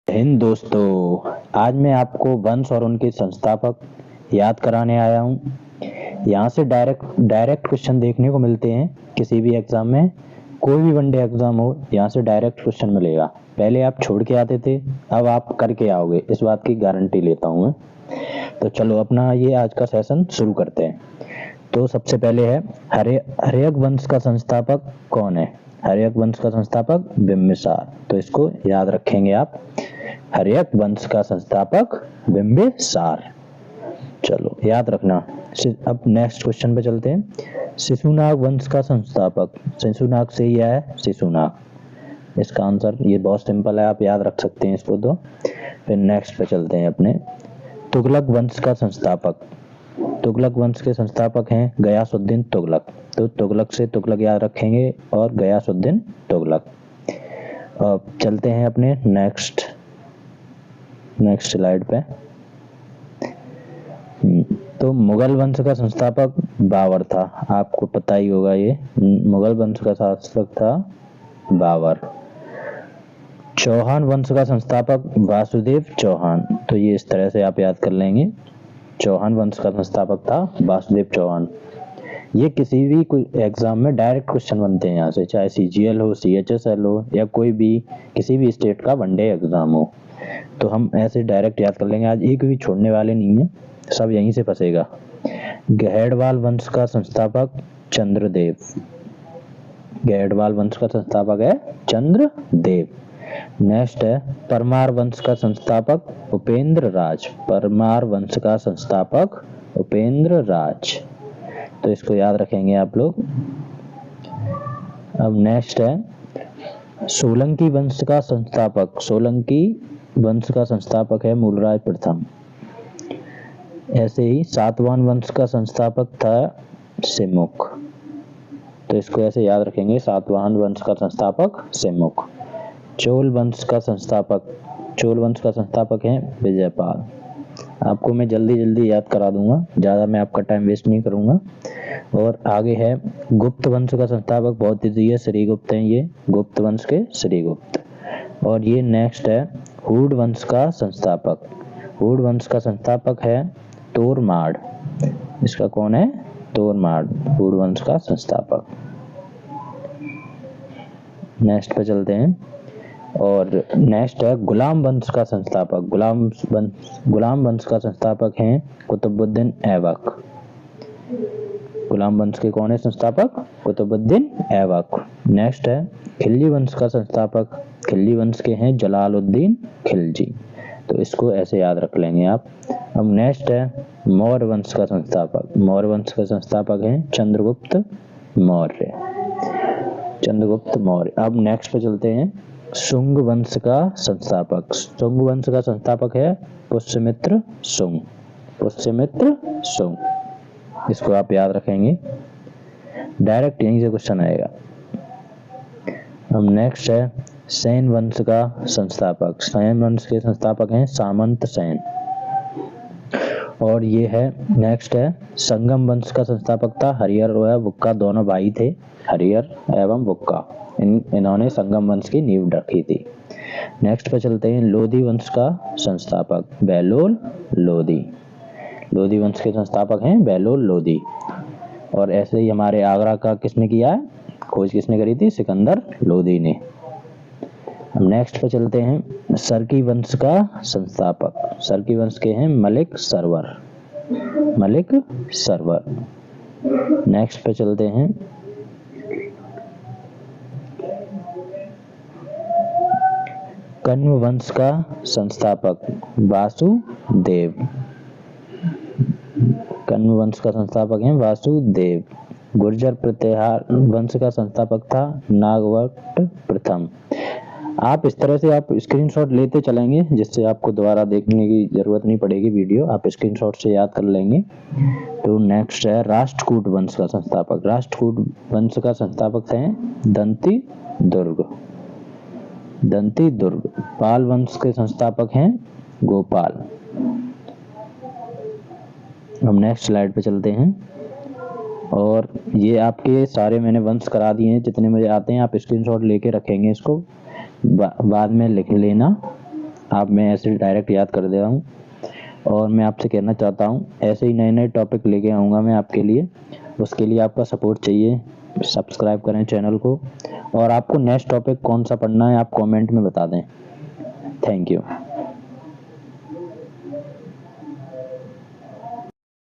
हिंद दोस्तों, आज मैं आपको वंश और उनके संस्थापक याद कराने आया हूँ। यहाँ से डायरेक्ट क्वेश्चन देखने को मिलते हैं किसी भी एग्जाम में। कोई भी वनडे एग्जाम हो, यहाँ से डायरेक्ट क्वेश्चन मिलेगा। पहले आप छोड़ के आते थे, अब आप करके आओगे, इस बात की गारंटी लेता हूँ मैं। तो चलो अपना ये आज का सेशन शुरू करते हैं। तो सबसे पहले है हर्यक वंश का संस्थापक कौन है? हर्यक वंश का संस्थापक बिंबिसार। तो इसको याद रखेंगे आप, हर्यक वंश का संस्थापक बिंबिसार। चलो याद रखना। अब नेक्स्ट क्वेश्चन पे चलते हैं। शिशुनाग वंश का संस्थापक, शिशुनाग से ही है शिशुनाग। इसका आंसर ये बहुत सिंपल है, आप याद रख सकते हैं इसको। तो फिर नेक्स्ट पे चलते हैं अपने। तुगलक वंश का संस्थापक, तुगलक वंश के संस्थापक हैं गयासुद्दीन तुगलक। तो तुगलक से तुगलक याद रखेंगे और गयासुद्दीन तुगलक। अब चलते हैं अपने नेक्स्ट स्लाइड पे। तो मुगल वंश का संस्थापक बाबर था, आपको पता ही होगा ये। मुगल वंश का शासक था बाबर। चौहान वंश का संस्थापक वासुदेव चौहान। तो ये इस तरह से आप याद कर लेंगे, चौहान वंश का संस्थापक था वासुदेव चौहान। ये किसी भी कोई एग्जाम में डायरेक्ट क्वेश्चन बनते हैं यहाँ से, चाहे CGL हो, CHSL हो, या कोई भी किसी भी स्टेट का वनडे एग्जाम हो। तो हम ऐसे डायरेक्ट याद कर लेंगे, आज एक भी छोड़ने वाले नहीं है, सब यहीं से फंसेगा। गहेड़वाल वंश का संस्थापक चंद्रदेव। गहेड़वाल वंश का संस्थापक है चंद्रदेव। नेक्स्ट है परमार वंश का संस्थापक उपेंद्र राज। परमार वंश का संस्थापक उपेंद्र राज। तो इसको याद रखेंगे आप लोग। अब नेक्स्ट है सोलंकी वंश का संस्थापक। सोलंकी वंश का संस्थापक है मूलराय प्रथम। ऐसे ही सातवाहन वंश का संस्थापक था सिमुख। तो इसको ऐसे याद रखेंगे, सातवाहन वंश का संस्थापक सिमुख। चोल वंश का संस्थापक है विजयपाल। आपको मैं जल्दी याद करा दूंगा, ज्यादा मैं आपका टाइम वेस्ट नहीं करूंगा। और आगे है गुप्त वंश का संस्थापक, बहुत इजी है, श्रीगुप्त हैं ये, गुप्त वंश के श्रीगुप्त। और ये नेक्स्ट है हूड वंश का संस्थापक। हूड वंश का संस्थापक है तोरमाड़। इसका कौन है? तोरमाड़, हूड वंश का संस्थापक। नेक्स्ट पे चलते हैं। और नेक्स्ट है गुलाम वंश का संस्थापक। गुलाम वंश का संस्थापक हैं कुतुबुद्दीन ऐबक। गुलाम वंश के कौन है संस्थापक? कुतुबुद्दीन ऐबक। नेक्स्ट है खिलजी वंश का संस्थापक। खिलजी वंश के हैं जलालुद्दीन खिलजी। तो इसको ऐसे याद रख लेंगे आप। अब नेक्स्ट है मौर्य वंश का संस्थापक। मौर्य वंश का संस्थापक हैं चंद्रगुप्त मौर्य। चंद्रगुप्त मौर्य। अब नेक्स्ट पे चलते हैं शुंग वंश का संस्थापक। शुंग वंश का संस्थापक है पुष्यमित्र शुंग। पुष्यमित्र शुंग। इसको आप याद रखेंगे, डायरेक्ट यहीं से क्वेश्चन आएगा। अब नेक्स्ट है सेन वंश का संस्थापक। सेन वंश के संस्थापक हैं सामंत सेन। और ये है नेक्स्ट है संगम वंश का संस्थापक था हरिहर और बुक्का, दोनों भाई थे, हरिहर एवं बुक्का। इन्होंने संगम वंश की नींव रखी थी। नेक्स्ट पे चलते हैं लोधी वंश का संस्थापक बहलोल लोधी। लोधी वंश के संस्थापक हैं बहलोल लोधी। और ऐसे ही हमारे आगरा का किसने किया है खोज, किसने करी थी? सिकंदर लोधी ने। हम नेक्स्ट पे चलते हैं सरकी वंश का संस्थापक। सरकी वंश के हैं मलिक सरवर। मलिक सरवर। नेक्स्ट पे चलते हैं कण्व वंश का संस्थापक वासुदेव। कण्व वंश का संस्थापक हैं वासुदेव। गुर्जर प्रतिहार वंश का संस्थापक था नागवट प्रथम। आप इस तरह से आप स्क्रीनशॉट लेते चलेंगे, जिससे आपको दोबारा देखने की जरूरत नहीं पड़ेगी वीडियो, आप स्क्रीनशॉट से याद कर लेंगे। तो नेक्स्ट है राष्ट्रकूट वंश का संस्थापक। राष्ट्रकूट वंश का संस्थापक हैं दंती दुर्ग। दंती दुर्ग। पाल वंश के संस्थापक हैं गोपाल। हम नेक्स्ट स्लाइड पे चलते हैं। और ये आपके सारे मैंने वंश करा दिए हैं, जितने मुझे आते हैं। आप स्क्रीनशॉट लेके रखेंगे, इसको बाद में लिख लेना। आप मैं ऐसे डायरेक्ट याद कर दे रहा हूँ। और मैं आपसे कहना चाहता हूँ ऐसे ही नए नए टॉपिक लेके आऊँगा मैं आपके लिए, उसके लिए आपका सपोर्ट चाहिए। सब्सक्राइब करें चैनल को, और आपको नेक्स्ट टॉपिक कौन सा पढ़ना है आप कमेंट में बता दें। Thank you.